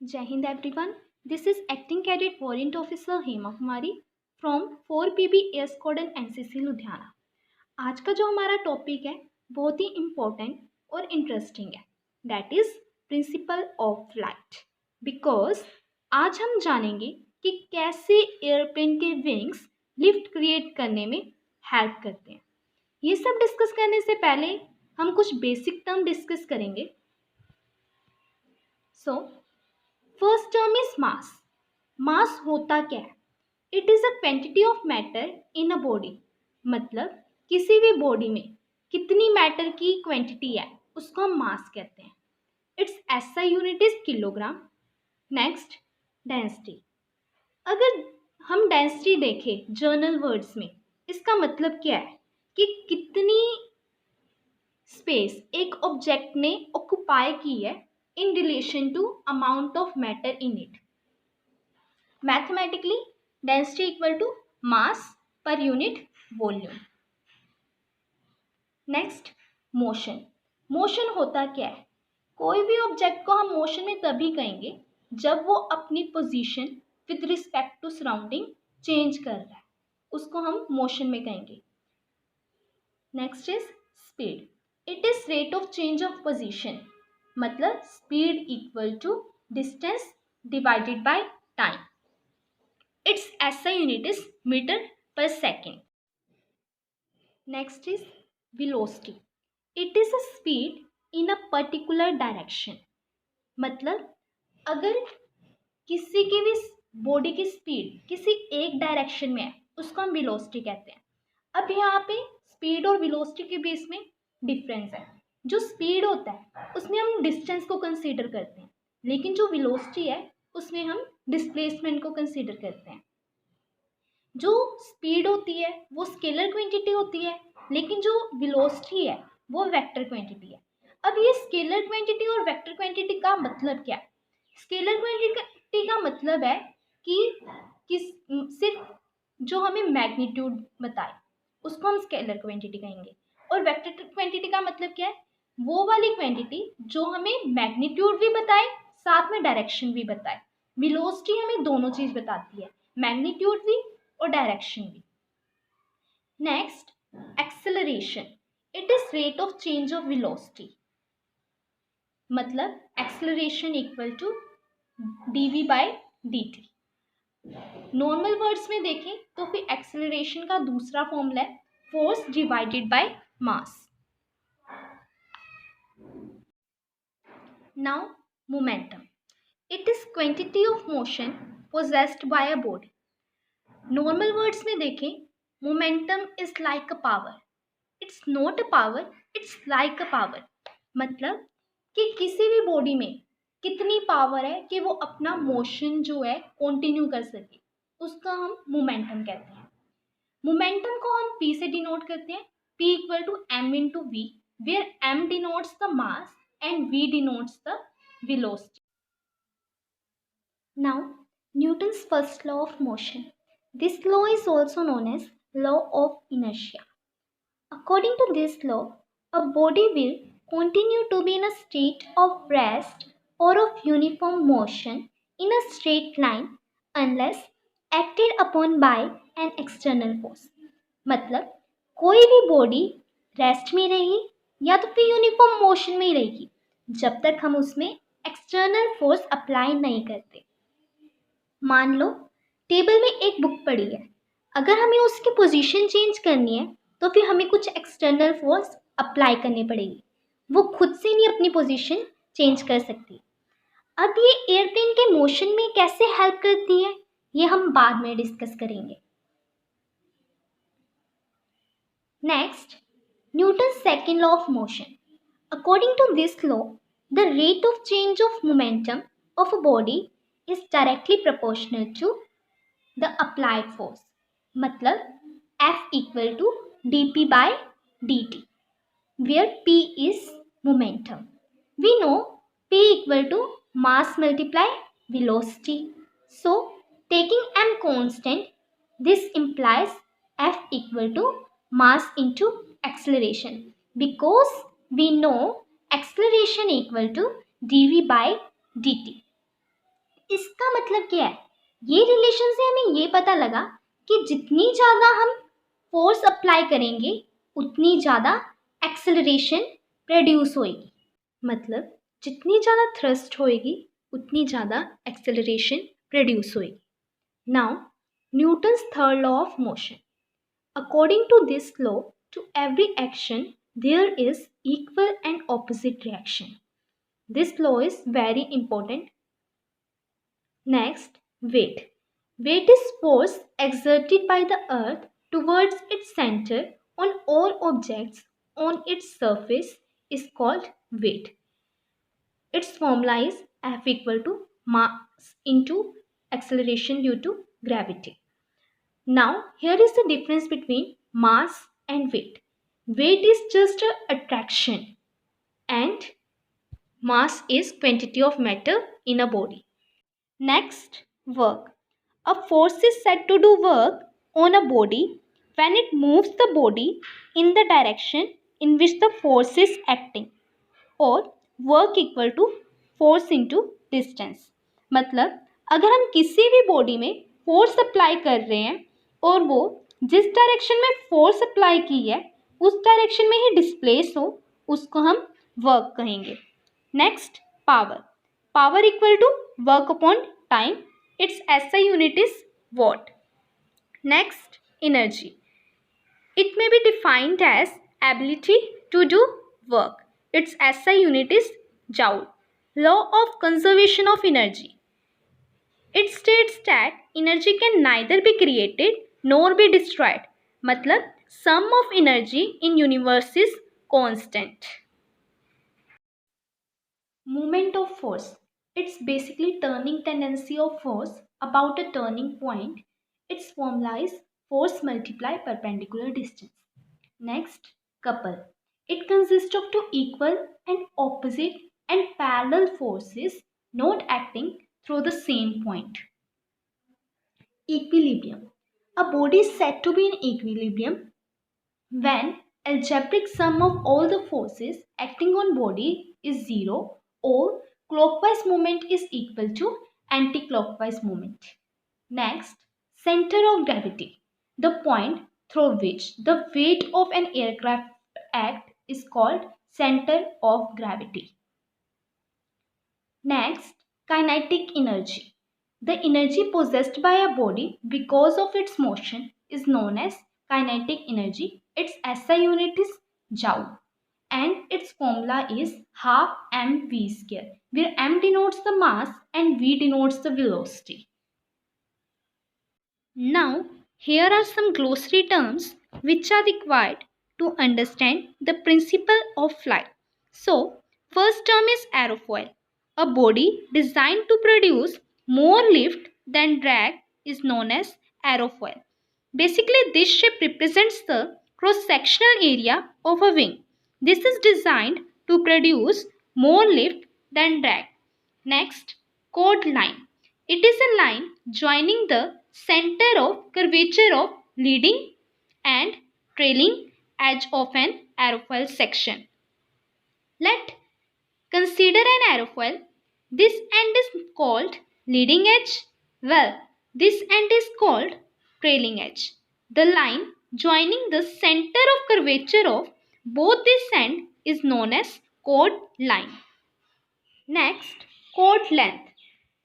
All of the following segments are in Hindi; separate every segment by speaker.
Speaker 1: जय Hind everyone, this is acting cadet warrant officer Hema Kumari from 4PB air squadron NCC Ludhiana. आज का जो हमारा टॉपिक है बहुत ही इम्पोर्टेंट और इंटरेस्टिंग है, that is principle of flight. Because आज हम जानेंगे कि कैसे एयरप्लेन के विंग्स लिफ्ट क्रिएट करने में हेल्प करते हैं। ये सब डिस्कस करने से पहले हम कुछ बेसिक टर्म डिस्कस करेंगे। So first term is mass. Mass होता क्या है? It is a quantity of matter in a body. मतलब किसी भी बॉडी में कितनी मैटर की क्वांटिटी है उसको हम मास कहते हैं। It's SI unit is kilogram. Next, density. अगर हम डेंसिटी देखें जर्नल वर्ड्स में, इसका मतलब क्या है कि कितनी स्पेस एक ऑब्जेक्ट ने ऑक्युपाई की है in relation to amount of matter in it. Mathematically, density equal to mass per unit volume. Next, motion. Motion होता क्या है? कोई भी ऑब्जेक्ट को हम मोशन में तभी कहेंगे जब वो अपनी position with respect to surrounding change कर रहा है, उसको हम मोशन में कहेंगे। Next is speed. It is rate of change of position. मतलब speed equal to distance divided by time. Its SI unit is metre per second. Next is velocity. It is a speed in a particular direction. मतलब अगर किसी की भी बॉडी की स्पीड किसी एक डायरेक्शन में है उसको हम वेलोसिटी कहते हैं। अब यहाँ पे स्पीड और वेलोसिटी के बीच में डिफरेंस है। जो स्पीड होता है उसमें हम डिस्टेंस को कंसीडर करते हैं, लेकिन जो वेलोसिटी है उसमें हम डिस्प्लेसमेंट को कंसीडर करते हैं। जो स्पीड होती है वो स्केलर क्वांटिटी होती है, लेकिन जो वेलोसिटी है वो वेक्टर क्वांटिटी है। अब ये स्केलर क्वांटिटी और वेक्टर क्वांटिटी का मतलब क्या है? स्केलर क्वांटिटी का मतलब है कि सिर्फ जो हमें मैग्नीट्यूड बताए उसको हम स्केलर क्वांटिटी कहेंगे। और वेक्टर क्वांटिटी का मतलब क्या है? वो वाली क्वांटिटी जो हमें मैग्नीट्यूड भी बताए साथ में डायरेक्शन भी बताए। वेलोसिटी हमें दोनों चीज बताती है, मैग्नीट्यूड भी और डायरेक्शन भी। Next, acceleration. It is rate of change of velocity. मतलब acceleration equal to dv by dt। Normal words में देखें तो फिर एक्सेलरेशन का दूसरा फॉर्मूला है force divided by mass. Now momentum. It is quantity of motion possessed by a body. Normal words में देखें, momentum is like a power. It's not a power, it's like a power. मतलब कि किसी भी बॉडी में कितनी पावर है कि वो अपना मोशन जो है कंटिन्यू कर सके, उसका हम मोमेंटम कहते हैं। मोमेंटम को हम p से डिनोट करते हैं, p equal to m into v, where m denotes the mass and v denotes the velocity. Now Newton's first law of motion. This law is also known as law of inertia. According to this law, a body will continue to be in a state of rest or of uniform motion in a straight line unless acted upon by an external force. मतलब कोई भी बॉडी रेस्ट में रहेगी या तो फिर यूनिफॉर्म मोशन में ही रहेगी जब तक हम उसमें एक्सटर्नल फोर्स अप्लाई नहीं करते। मान लो टेबल में एक बुक पड़ी है, अगर हमें उसकी पोजीशन चेंज करनी है तो फिर हमें कुछ एक्सटर्नल फोर्स अप्लाई करनी पड़ेगी, वो खुद से नहीं अपनी पोजीशन चेंज कर सकती। अब ये एयरप्लेन के मोशन में कैसे हेल्प करती है ये हम बाद में डिस्कस करेंगे। Next, Newton second law of motion. According to this law, the rate of change of momentum of a body is directly proportional to the applied force. मतलब F equal to dp by dt, where p is momentum. We know p equal to mass multiply velocity. So taking m constant, this implies F equal to mass into acceleration, because we know acceleration equal to dv by dt. इसका मतलब क्या है? ये रिलेशन से हमें ये पता लगा कि जितनी ज़्यादा हम फोर्स अप्लाई करेंगे उतनी ज़्यादा एक्सेलरेशन प्रोड्यूस होएगी। मतलब जितनी ज़्यादा थ्रस्ट होएगी उतनी ज़्यादा एक्सेलरेशन प्रोड्यूस होएगी। Now Newton's third law of motion. According to this law, to every action there is equal and opposite reaction. This law is very important. Next, weight. Weight is force exerted by the earth towards its center on all objects on its surface is called weight. Its formula is F equal to mass into acceleration due to gravity. Now, here is the difference between mass and weight. Weight is just an attraction and mass is quantity of matter in a body. Next, work. A force is said to do work on a body when it moves the body in the direction in which the force is acting, or work equal to force into distance. मतलब अगर हम किसी भी बॉडी में फोर्स अप्लाई कर रहे हैं और वो जिस डायरेक्शन में फोर्स अप्लाई की है उस डायरेक्शन में ही डिस्प्लेस हो, उसको हम वर्क कहेंगे. Next, power. Power equal to work upon time. Its SI unit is watt. Next, energy. It may be defined as ability to do work. Its SI unit is joule. Law of conservation of energy. It states that energy can neither be created nor be destroyed. मतलब sum of energy in universe is constant. Movement of force. It's basically turning tendency of force about a turning point. Its formula is force multiply perpendicular distance. Next, couple. It consists of two equal and opposite and parallel forces not acting through the same point. Equilibrium. A body is said to be in equilibrium when algebraic sum of all the forces acting on body is 0 or clockwise movement is equal to anti-clockwise movement. Next, center of gravity. The point through which the weight of an aircraft acts is called center of gravity. Next, kinetic energy. The energy possessed by a body because of its motion is known as kinetic energy. Its SI unit is joule and its formula is half mv square, where m denotes the mass and v denotes the velocity. Now, here are some glossary terms which are required to understand the principle of flight. So, first term is aerofoil. A body designed to produce more lift than drag is known as aerofoil. Basically, this shape represents the cross-sectional area of a wing. This is designed to produce more lift than drag. Next, chord line. It is a line joining the center of curvature of leading and trailing edge of an aerofoil section. Let's consider an aerofoil. This end is called leading edge. Well, this end is called trailing edge. The line joining the center of curvature of both this end is known as chord line. Next, chord length.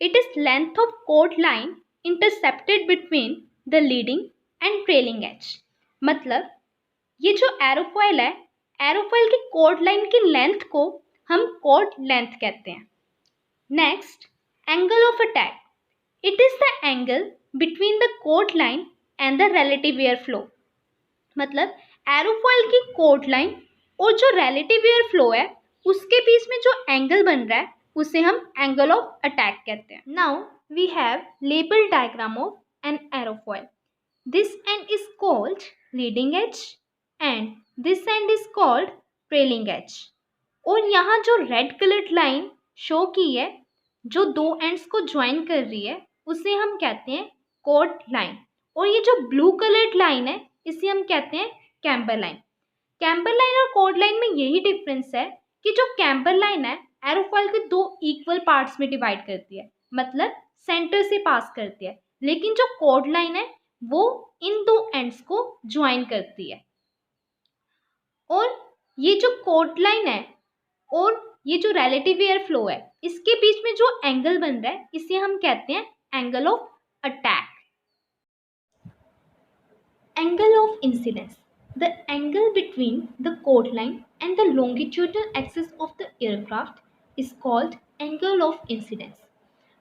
Speaker 1: It is length of chord line intercepted between the leading and trailing edge. मतलब ये जो एरोफॉइल है, एरोफॉइल की chord लाइन की लेंथ को हम chord लेंथ कहते हैं. Next, angle of attack. It is the angle between the chord line and the relative air flow. मतलब एरोफॉइल की chord लाइन और जो relative air flow है उसके बीच में जो एंगल बन रहा है उसे हम एंगल ऑफ अटैक कहते हैं. Now we have label diagram of an aerofoil. This end is called leading edge and this end is called trailing edge. और यहाँ जो रेड कलर्ड लाइन शो की है जो दो एंड्स को ज्वाइन कर रही है उसे हम कहते हैं कॉर्ड लाइन. और ये जो ब्लू कलर्ड लाइन है इसे हम कहते हैं कैम्बर लाइन. कैम्बर लाइन और कॉर्ड लाइन में यही डिफरेंस है कि जो कैम्बर लाइन है एरोफॉइल के दो इक्वल पार्ट्स में डिवाइड करती है. मतलब सेंटर से पास करती है, लेकिन जो कॉर्ड लाइन है वो इन दो एंड्स को ज्वाइन करती है। और ये जो कॉर्ड लाइन है और ये जो रिलेटिव एयर फ्लो है, इसके बीच में जो एंगल बन रहा है इसे हम कहते हैं angle of attack. Angle of incidence. The angle between the chord line and the longitudinal axis of the aircraft is called angle of incidence.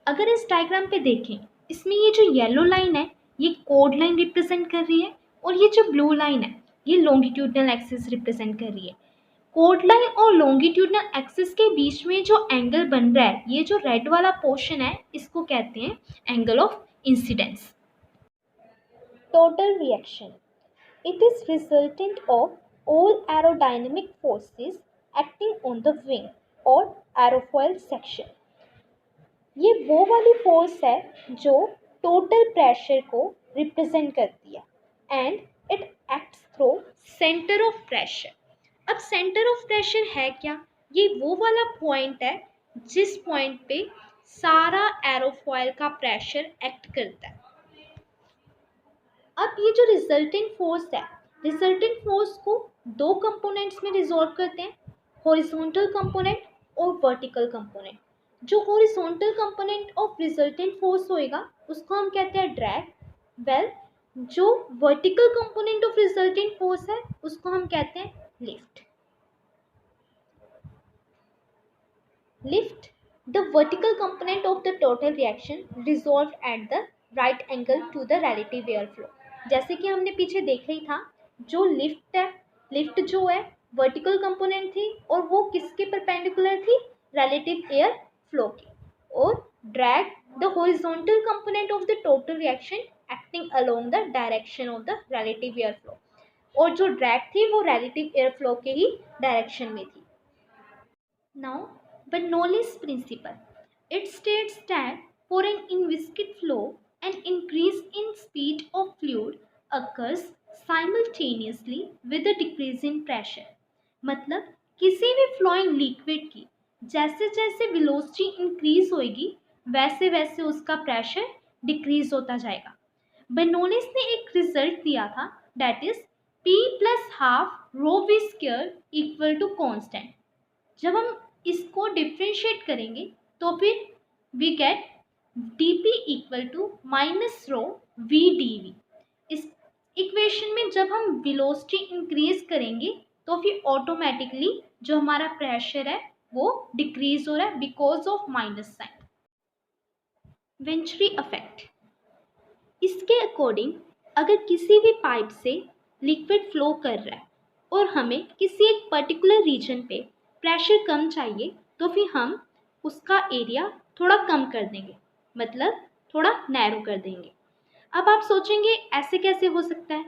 Speaker 1: अगर इस डायग्राम पे देखें, इसमें ये जो येलो लाइन है ये chord line रिप्रेजेंट कर रही है और ये जो ब्लू लाइन है ये longitudinal axis रिप्रेजेंट कर रही है। chord line और longitudinal axis के बीच में जो एंगल बन रहा है, ये जो रेड वाला पोर्शन है, इसको कहते हैं angle of incidence. Total reaction. It is resultant of all aerodynamic forces acting on the wing or aerofoil section. ये वो वाली फोर्स है जो टोटल प्रेशर को रिप्रेजेंट करती है and it acts through centre of pressure. अब सेंटर ऑफ प्रेशर है क्या? ये वो वाला पॉइंट है जिस पॉइंट पे सारा एरोफॉयल का प्रेशर एक्ट करता है। अब ये जो रिजल्टेंट फोर्स है, रिजल्टेंट फोर्स को दो कंपोनेंट्स में रिजॉल्व करते हैं, हॉरिजॉन्टल कंपोनेंट और वर्टिकल कंपोनेंट। जो horizontal component of resultant force होएगा उसको हम कहते हैं ड्रैग। जो vertical component of resultant force है उसको हम कहते हैं lift. The vertical component of the total reaction resolved at the right angle to the relative air flow. जैसे कि हमने पीछे देखा ही था, जो लिफ्ट है, लिफ्ट जो है वर्टिकल कंपोनेंट थी और वो किसके परपेंडिकुलर थी? रिलेटिव एयर फ्लो की। और drag the horizontal component of the total reaction acting along the direction of the relative air flow. और जो ड्रैग थी वो रिलेटिव एयर फ्लो के ही डायरेक्शन में थी। Now Bernoulli's principle. It states that for an inviscid flow, an increase in speed of fluid occurs simultaneously with a decrease in pressure. मतलब किसी भी फ्लोइंग लिक्विड की जैसे जैसे वेलोसिटी इंक्रीज होएगी वैसे वैसे उसका प्रेशर डिक्रीज होता जाएगा। बर्नौलीज ने एक रिजल्ट दिया था, that is P + ½ rho v square equal to constant. जब हम इसको डिफ्रेंशिएट करेंगे तो फिर we get dP equal to -ρ v dV। इस इक्वेशन में जब हम वेलोसिटी इंक्रीज करेंगे तो फिर ऑटोमेटिकली जो हमारा प्रेशर है वो डिक्रीज हो रहा है because of minus sign. Venturi effect. इसके अकॉर्डिंग अगर किसी भी पाइप से लिक्विड फ्लो कर रहा है और हमें किसी एक पर्टिकुलर रीजन पे प्रेशर कम चाहिए तो फिर हम उसका एरिया थोड़ा कम कर देंगे, मतलब थोड़ा नैरो कर देंगे। अब आप सोचेंगे ऐसे कैसे हो सकता है,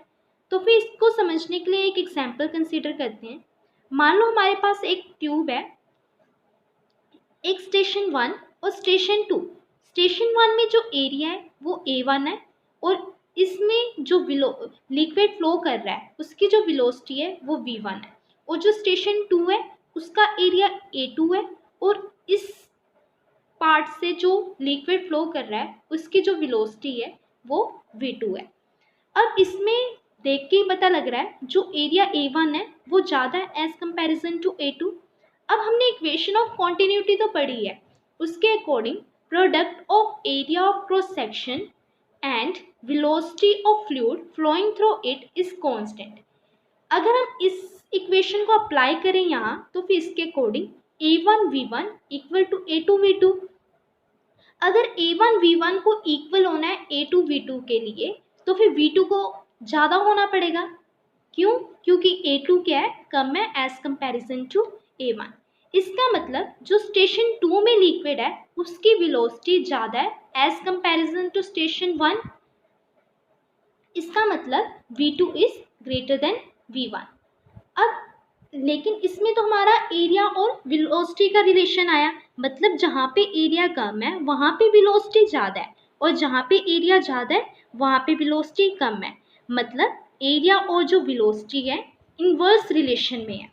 Speaker 1: तो फिर इसको समझने के लिए एक एग्जांपल कंसीडर करते हैं। मान लो हमारे पास एक ट्यूब है, एक स्टेशन 1 और स्टेशन 2। स्टेशन 1 में जो एरिया है वो A1 है और इसमें जो लिक्विड फ्लो कर रहा है उसकी जो वेलोसिटी है वो V1 है। और जो स्टेशन 2 है उसका एरिया A2 है और इस पार्ट से जो लिक्विड फ्लो कर रहा है उसकी जो वेलोसिटी है वो V2 है। अब इसमें देख के ही पता लग रहा है जो एरिया A1 है वो ज़्यादा है एज कंपैरिजन टू A2। अब हमने इक्वेशन ऑफ कॉन्टिन्यूटी तो पढ़ी है, उसके according product of area of cross section and velocity of fluid flowing through it is constant. अगर हम इस इक्वेशन को अप्लाई करें यहाँ तो फिर इसके according A1 V1 equal to A2 V2। अगर A1 V1 को इक्वल होना है A2 V2 के लिए तो फिर V2 को ज़्यादा होना पड़ेगा। क्यों? क्योंकि A2 क्या है? कम है एज कंपैरिजन टू A1। इसका मतलब जो स्टेशन 2 में लिक्विड है उसकी वेलोसिटी ज़्यादा है एज कंपैरिजन टू स्टेशन 1। इसका मतलब V2 is greater than V1। अब लेकिन इसमें तो हमारा एरिया और वेलोसिटी का रिलेशन आया, मतलब जहाँ पे एरिया कम है वहाँ पे वेलोसिटी ज़्यादा है और जहाँ पे एरिया ज़्यादा है वहाँ पे वेलोसिटी कम है, मतलब एरिया और जो वेलोसिटी है इनवर्स रिलेशन में है।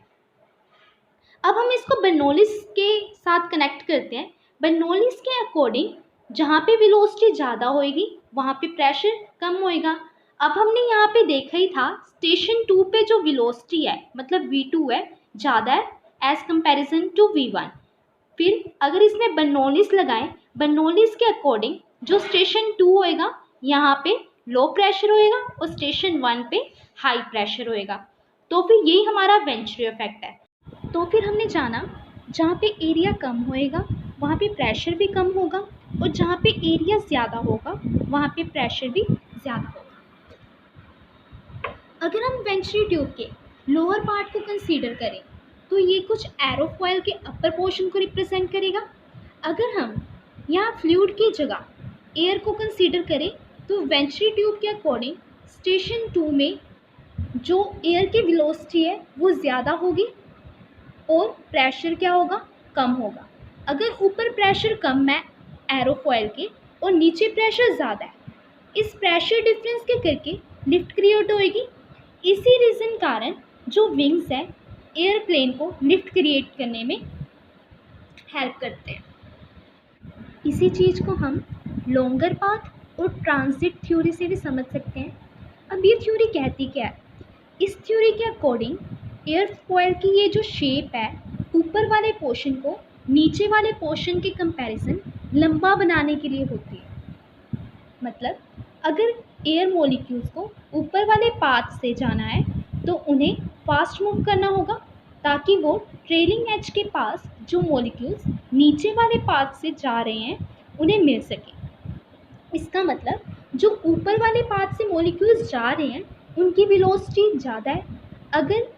Speaker 1: अब हम इसको बर्नौलीज के साथ कनेक्ट करते हैं। बर्नौलीज के अकॉर्डिंग जहाँ पे वेलोसिटी ज़्यादा होएगी वहाँ पे प्रेशर कम होएगा। अब हमने यहाँ पे देखा ही था स्टेशन 2 पे जो वेलोसिटी है मतलब V2 है ज़्यादा है एज कंपैरिजन टू V1। फिर अगर इसमें बर्नौलीस लगाएं, बर्नौलीस के अकॉर्डिंग जो स्टेशन 2 होएगा यहाँ पे लो प्रेशर होएगा और स्टेशन 1 पे हाई प्रेशर होएगा। तो फिर यही हमारा वेंचुरी इफेक्ट है। तो फिर हमने जाना जहाँ पे एरिया कम होएगा वहाँ पे प्रेशर भी कम होगा और जहाँ पे एरिया ज़्यादा होगा वहाँ पे प्रेशर भी ज़्यादा होगा। अगर हम वेंचुरी ट्यूब के लोअर पार्ट को कंसीडर करें तो ये कुछ एरोफॉयल के अपर पोर्शन को रिप्रेजेंट करेगा। अगर हम यहाँ फ्लूइड की जगह एयर को कंसीडर करें तो वेंचुरी ट्यूब के अकॉर्डिंग स्टेशन 2 में जो एयर की वेलोसिटी है वो ज़्यादा होगी और प्रेशर क्या होगा, कम होगा। अगर ऊपर प्रेशर कम है एरोफॉयल के और नीचे प्रेशर ज़्यादा है, इस प्रेशर डिफरेंस के करके लिफ्ट क्रिएट होएगी। इसी रीज़न कारण जो विंग्स है एयरप्लेन को लिफ्ट क्रिएट करने में हेल्प करते हैं। इसी चीज़ को हम लॉन्गर पाथ और ट्रांजिट थ्योरी से भी समझ सकते हैं। अब ये थ्योरी कहती क्या है? इस थ्योरी के अकॉर्डिंग एयरफॉयल की ये जो शेप है ऊपर वाले पोर्शन को नीचे वाले पोर्शन के कंपैरिजन लंबा बनाने के लिए होती है। मतलब अगर एयर मॉलिक्यूल्स को ऊपर वाले पाथ से जाना है तो उन्हें फास्ट मूव करना होगा ताकि वो ट्रेलिंग एज के पास जो मॉलिक्यूल्स नीचे वाले पाथ से जा रहे हैं उन्हें मिल सके। इसका मतलब जो ऊपर वाले पाथ से मॉलिक्यूल्स जा रहे हैं उनकी वेलोसिटी ज़्यादा है। अगर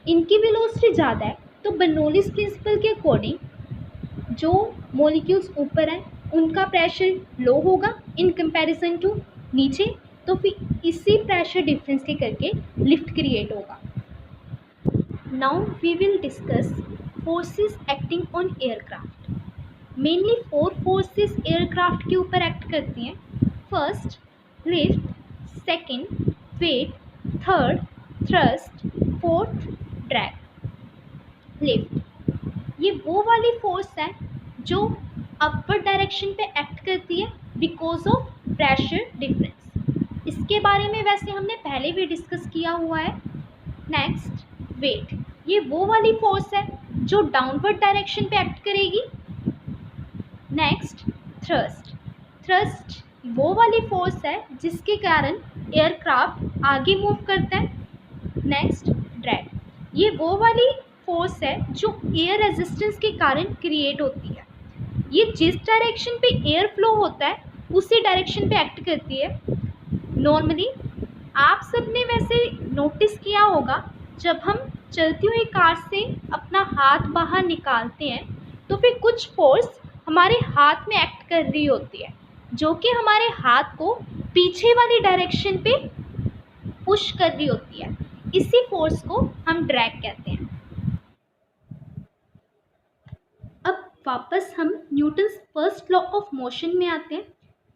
Speaker 1: इनकी वेलोसिटी ज़्यादा है तो बर्नौलीज प्रिंसिपल के अकॉर्डिंग जो मॉलिक्यूल्स ऊपर हैं उनका प्रेशर लो होगा इन कंपैरिजन टू नीचे, तो फिर इसी प्रेशर डिफरेंस के करके लिफ्ट क्रिएट होगा। Now we will discuss forces acting on aircraft. Mainly 4 forces aircraft के ऊपर एक्ट करती हैं। First lift, second weight, third thrust, fourth drag. Lift ये वो वाली फोर्स है जो अपवर्ड डायरेक्शन पे एक्ट करती है बिकॉज ऑफ प्रेशर डिफरेंस। इसके बारे में वैसे हमने पहले भी डिस्कस किया हुआ है। नेक्स्ट वेट, ये वो वाली फोर्स है जो डाउनवर्ड डायरेक्शन पे एक्ट करेगी। नेक्स्ट थ्रस्ट, थ्रस्ट वो वाली फोर्स है जिसके कारण एयरक्राफ्ट आगे मूव करता है। नेक्स्ट ड्रैग, ये वो वाली फोर्स है जो एयर रेजिस्टेंस के कारण क्रिएट होती है। ये जिस डायरेक्शन पे एयर फ्लो होता है उसी डायरेक्शन पे एक्ट करती है। नॉर्मली आप सबने वैसे नोटिस किया होगा जब हम चलती हुई कार से अपना हाथ बाहर निकालते हैं तो फिर कुछ फोर्स हमारे हाथ में एक्ट कर रही होती है जो कि हमारे हाथ को पीछे वाली डायरेक्शन पे पुश कर रही होती है। इसी फोर्स को हम ड्रैग कहते हैं। अब वापस हम Newton's first law of motion में आते हैं।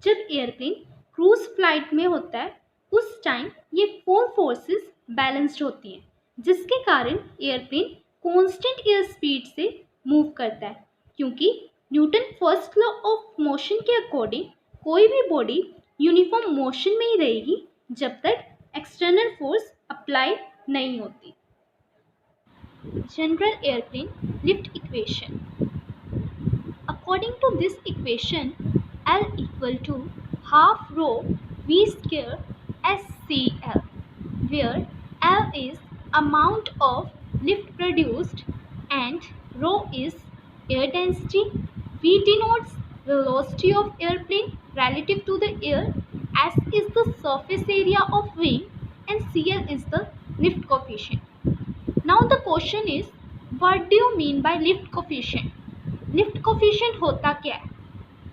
Speaker 1: जब एयरप्लेन क्रूज फ्लाइट में होता है उस टाइम ये 4 फोर्सेस बैलेंस्ड होती हैं जिसके कारण एयरप्लेन कांस्टेंट एयर स्पीड से मूव करता है, क्योंकि Newton first law of motion के अकॉर्डिंग कोई भी बॉडी यूनिफॉर्म मोशन में ही रहेगी जब तक एक्सटर्नल फोर्स अप्लाई नहीं होती। General airplane lift equation. According to this equation, L equal to half rho V square SCL, where L is amount of lift produced and rho is air density. V denotes velocity of airplane relative to the air, S is the surface area of wing and CL is the lift coefficient. Now the question is, what do you mean by lift coefficient? Lift coefficient होता क्या है?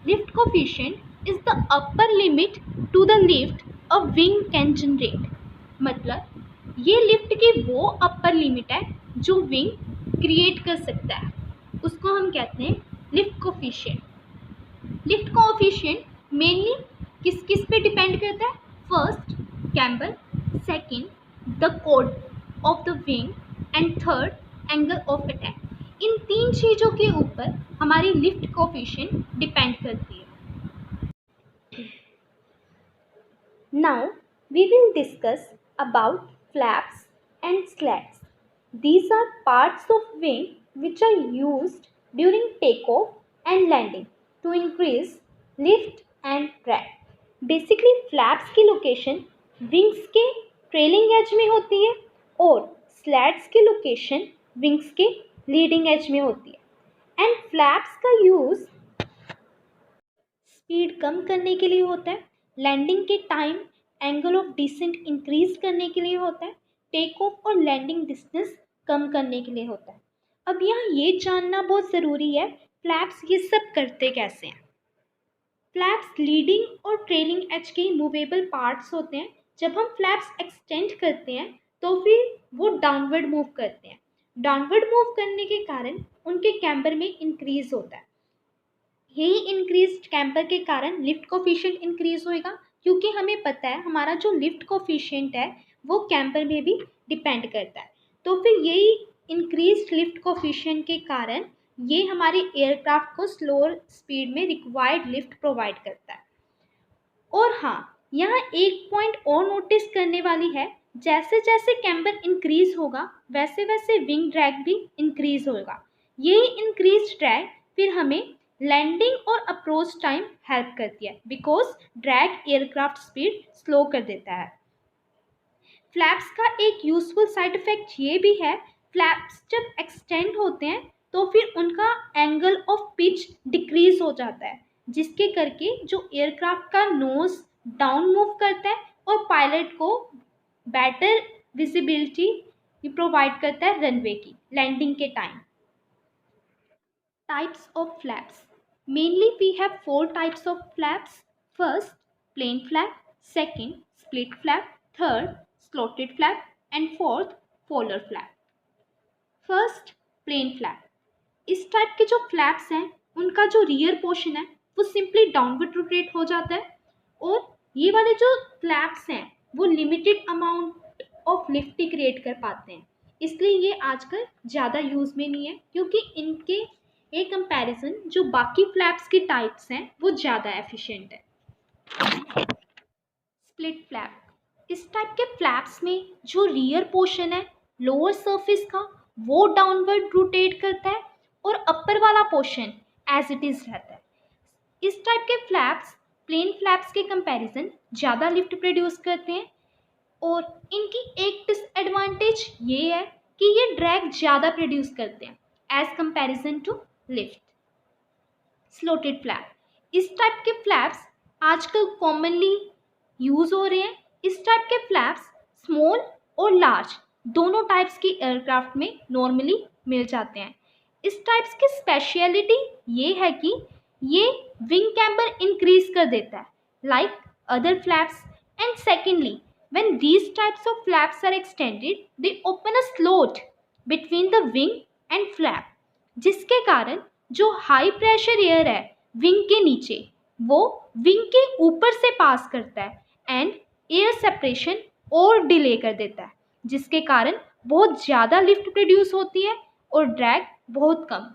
Speaker 1: Lift coefficient is the upper limit to the lift a wing can generate. मतलब ये लिफ्ट की वो अपर लिमिट है जो विंग क्रिएट कर सकता है, उसको हम कहते हैं lift coefficient. Lift coefficient mainly किस किस पे डिपेंड करता है? First camber, second the chord of the wing and third angle of attack. इन 3 चीज़ों के ऊपर हमारी लिफ्ट कोफिशिएंट डिपेंड करती है। Now we will discuss about flaps and slats. These are parts of wing which are used during takeoff and landing to increase lift and drag. Basically flaps की लोकेशन विंग्स के ट्रेलिंग एज में होती है और स्लैट्स की लोकेशन विंग्स के लीडिंग एज में होती है। एंड फ्लैप्स का यूज़ स्पीड कम करने के लिए होता है, लैंडिंग के time angle of descent increase करने के लिए होता है, टेक ऑफ और लैंडिंग डिस्टेंस कम करने के लिए होता है। अब यहाँ ये जानना बहुत ज़रूरी है फ्लैप्स ये सब करते कैसे हैं। फ्लैप्स लीडिंग और ट्रेलिंग एज के मूवेबल पार्ट्स होते हैं। जब हम फ्लैप्स एक्सटेंड करते हैं तो फिर वो डाउनवर्ड मूव करते हैं। डाउनवर्ड मूव करने के कारण उनके कैम्बर में इंक्रीज होता है। यही इंक्रीज कैम्पर के कारण लिफ्ट कोफिशिएंट इंक्रीज होएगा, क्योंकि हमें पता है हमारा जो लिफ्ट कोफिशिएंट है वो कैम्पर में भी डिपेंड करता है। तो फिर यही इंक्रीज लिफ्ट कोफिशिएंट के कारण ये हमारे एयरक्राफ्ट को स्लोअर स्पीड में रिक्वायर्ड लिफ्ट प्रोवाइड करता है। और हाँ, यहाँ एक पॉइंट और नोटिस करने वाली है, जैसे जैसे कैम्बर इंक्रीज होगा वैसे वैसे विंग ड्रैग भी इंक्रीज होगा। यही इंक्रीज ड्रैग फिर हमें लैंडिंग और अप्रोच टाइम हेल्प करती है, because drag aircraft speed slow कर देता है। फ्लैप्स का एक यूजफुल साइड इफेक्ट ये भी है, फ्लैप्स जब एक्सटेंड होते हैं तो फिर उनका एंगल ऑफ पिच डिक्रीज हो जाता है, जिसके करके जो एयरक्राफ्ट का नोज डाउन मूव करता है और पायलट को बेटर विजिबिलिटी प्रोवाइड करता है रनवे की लैंडिंग के time. Types of flaps. Mainly we have 4 types of flaps. First, plain flap. Second, split flap. Third, slotted flap. And fourth, polar flap. First, plain flap. इस टाइप के जो फ्लैप्स हैं उनका जो रियर पोर्शन है वो सिंपली डाउनवर्ड रोटेट हो जाता है, और ये वाले जो फ्लैप्स हैं वो limited amount of lift he create कर पाते हैं, इसलिए ये आजकल ज़्यादा यूज़ में नहीं है, क्योंकि इनके एक कंपैरिजन जो बाकी फ्लैप्स की टाइप्स हैं वो ज़्यादा एफिशिएंट है। स्प्लिट फ्लैप, इस टाइप के फ्लैप्स में जो रियर पोर्शन है लोअर सरफेस का वो डाउनवर्ड रोटेट करता है और अपर वाला पोर्शन एज इट इज़ रहता है। इस टाइप के फ्लैप्स प्लेन फ्लैप्स के कंपैरिजन ज़्यादा लिफ्ट प्रोड्यूस करते हैं, और इनकी एक डिसएडवांटेज ये है कि ये ड्रैग ज़्यादा प्रोड्यूस करते हैं as comparison to lift. Slotted flap, इस टाइप के फ्लैप्स आजकल कॉमनली यूज हो रहे हैं। इस टाइप के फ्लैप्स स्मॉल और लार्ज दोनों टाइप्स की एयरक्राफ्ट में नॉर्मली मिल जाते हैं। इस टाइप्स की स्पेशलिटी ये है कि ये विंग कैम्बर इंक्रीज कर देता है like other flaps, and secondly when these types of flaps are extended they open a slot between the wing and flap, जिसके कारण जो हाई प्रेशर एयर है विंग के नीचे वो विंग के ऊपर से पास करता है एंड एयर सेपरेशन और डिले कर देता है, जिसके कारण बहुत ज़्यादा लिफ्ट प्रोड्यूस होती है और ड्रैग बहुत कम।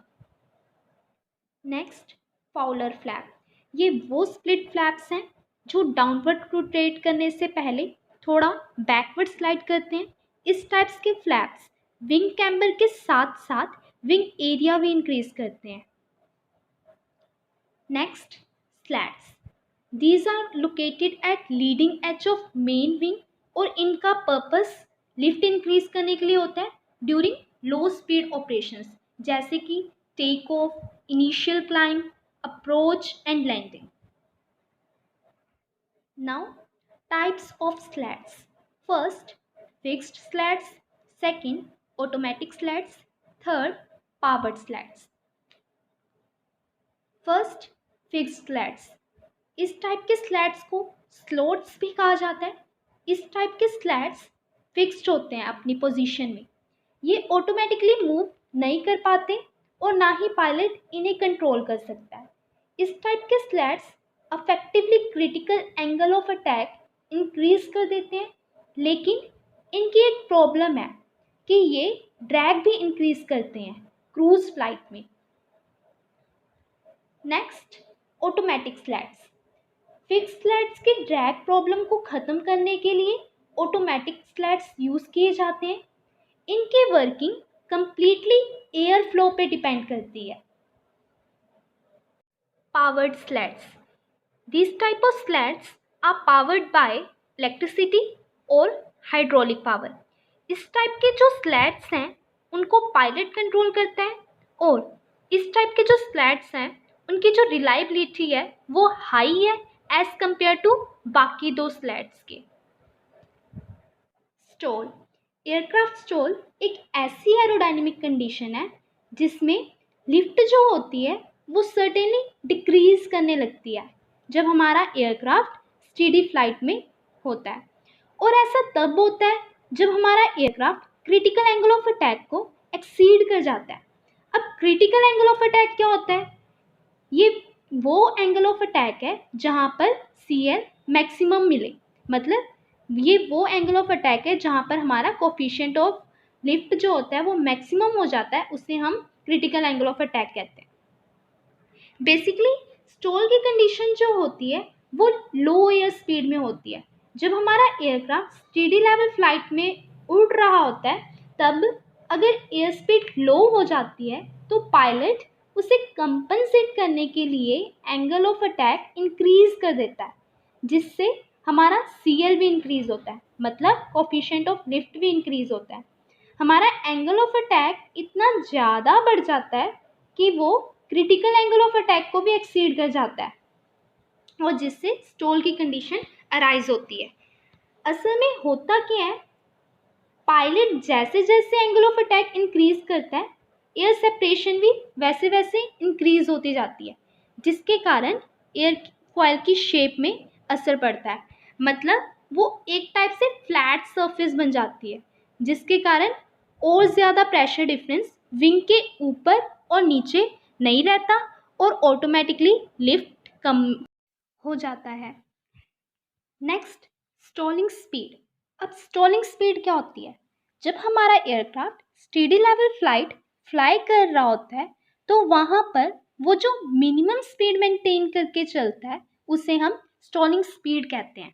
Speaker 1: नेक्स्ट, फाउलर फ्लैप, ये वो स्प्लिट फ्लैप्स हैं जो डाउनवर्ड रोटेट करने से पहले थोड़ा बैकवर्ड स्लाइड करते हैं। इस टाइप्स के फ्लैप्स विंग कैम्बर के साथ साथ विंग एरिया भी इंक्रीज करते हैं। Next, slats, these are located at leading edge of main wing, और इनका पर्पस लिफ्ट इंक्रीज करने के लिए होता है ड्यूरिंग लो स्पीड ऑपरेशंस, जैसे कि take off, initial climb, approach and landing. Now types of slats. First, fixed slats. Second, automatic slats. Third, powered slats. First, fixed slats. इस टाइप के स्लैट्स को स्लोट्स भी कहा जाता है। इस टाइप के स्लैट्स फिक्स्ड होते हैं अपनी पोजीशन में, ये ऑटोमेटिकली मूव नहीं कर पाते और ना ही पायलट इन्हें कंट्रोल कर सकता है। इस टाइप के slats effectively critical angle of attack increase कर देते हैं, लेकिन इनकी एक प्रॉब्लम है कि ये ड्रैग भी इंक्रीज करते हैं क्रूज फ्लाइट में। Next, automatic slats. Fix slats के ड्रैग प्रॉब्लम को ख़त्म करने के लिए ऑटोमेटिक स्लैट्स यूज़ किए जाते हैं। इनकी वर्किंग कंप्लीटली एयर फ्लो पे डिपेंड करती है। Powered slats, these type of slats are powered by electricity और hydraulic power। इस टाइप के जो स्लैट्स हैं उनको पायलट कंट्रोल करता है और इस टाइप के जो स्लैट्स हैं उनकी जो रिलायबिलिटी है वो हाई है एज कंपेयर टू बाकी दो स्लैट्स के। स्टॉल, एयरक्राफ्ट स्टॉल एक ऐसी एरोडायनेमिक कंडीशन है जिसमें लिफ्ट जो होती है वो सर्टेनली डिक्रीज करने लगती है जब हमारा एयरक्राफ्ट स्टेडी फ्लाइट में होता है, और ऐसा तब होता है जब हमारा aircraft critical angle of attack को एक्सीड कर जाता है। अब क्रिटिकल एंगल ऑफ अटैक क्या होता है? ये वो एंगल ऑफ अटैक है जहाँ पर CL मैक्सिमम मिले, मतलब ये वो एंगल ऑफ अटैक है जहाँ पर हमारा कोफिशिएंट ऑफ लिफ्ट जो होता है वो मैक्सिमम हो जाता है, उसे हम क्रिटिकल एंगल ऑफ अटैक कहते हैं। बेसिकली स्टॉल की कंडीशन जो होती है वो लो एयर स्पीड में होती है। जब हमारा एयरक्राफ्ट स्टेडी लेवल फ्लाइट में उड़ रहा होता है तब अगर एयर स्पीड लो हो जाती है तो पायलट उसे कंपनसेट करने के लिए एंगल ऑफ अटैक इंक्रीज कर देता है, जिससे हमारा CL भी इंक्रीज होता है, मतलब कोफिशिएंट ऑफ लिफ्ट भी इंक्रीज होता है। हमारा एंगल ऑफ अटैक इतना ज़्यादा बढ़ जाता है कि वो क्रिटिकल एंगल ऑफ अटैक को भी एक्सीड कर जाता है और जिससे स्टॉल की कंडीशन अराइज होती है। असल में होता क्या है, पायलट जैसे जैसे एंगल ऑफ अटैक इंक्रीज करता है एयर सेपरेशन भी वैसे वैसे इंक्रीज होती जाती है, जिसके कारण एयर फॉयल की शेप में असर पड़ता है, मतलब वो एक टाइप से फ्लैट सरफेस बन जाती है, जिसके कारण और ज़्यादा प्रेशर डिफरेंस विंग के ऊपर और नीचे नहीं रहता और ऑटोमेटिकली लिफ्ट कम हो जाता है। Next, stalling speed. अब स्टॉलिंग स्पीड क्या होती है? जब हमारा aircraft steady level flight fly कर रहा होता है तो वहाँ पर वो जो मिनिमम स्पीड मेंटेन करके चलता है उसे हम स्टॉलिंग स्पीड कहते हैं।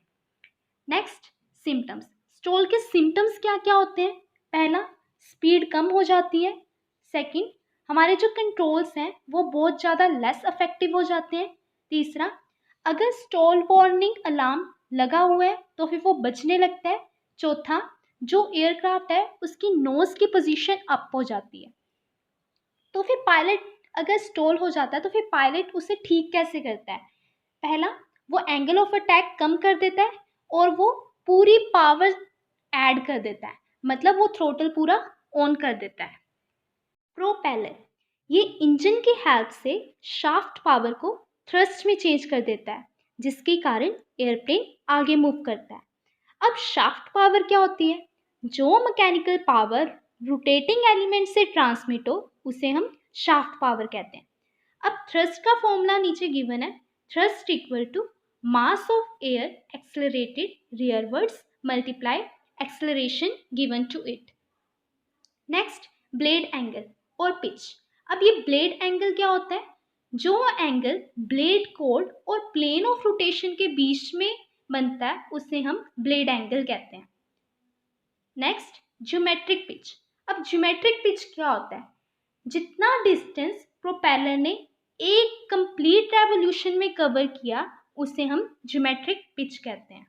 Speaker 1: Next, symptoms. स्टॉल के सिम्टम्स क्या क्या होते हैं? पहला, स्पीड कम हो जाती है। सेकंड, हमारे जो कंट्रोल्स हैं वो बहुत ज़्यादा लेस इफेक्टिव हो जाते हैं। तीसरा, अगर स्टॉल वार्निंग अलार्म लगा हुआ है तो फिर वो बजने लगता है। चौथा, जो एयरक्राफ्ट है उसकी नोज की पोजीशन अप हो जाती है। तो फिर पायलट अगर स्टॉल हो जाता है तो फिर पायलट उसे ठीक कैसे करता है? पहला, वो एंगल ऑफ अटैक कम कर देता है और वो पूरी पावर ऐड कर देता है, मतलब वो थ्रोटल पूरा ऑन कर देता है। प्रोपेलर, ये इंजन की हेल्प से शाफ्ट पावर को थ्रस्ट में चेंज कर देता है, जिसके कारण एयरप्लेन आगे मूव करता है। अब शाफ्ट पावर क्या होती है? जो मैकेनिकल पावर रोटेटिंग एलिमेंट से ट्रांसमिट हो उसे हम शाफ्ट पावर कहते हैं। अब थ्रस्ट का फॉर्मूला नीचे गिवन है, thrust equal to mass of air accelerated rearwards multiply acceleration given to it. Next, blade angle और पिच। अब ये ब्लेड एंगल क्या होता है? जो एंगल ब्लेड कोड और प्लेन ऑफ रोटेशन के बीच में बनता है उसे हम ब्लेड एंगल कहते हैं। Next, geometric pitch. अब ज्योमेट्रिक पिच क्या होता है? जितना डिस्टेंस प्रोपेलर ने एक कंप्लीट रेवोल्यूशन में कवर किया उसे हम ज्योमेट्रिक पिच कहते हैं।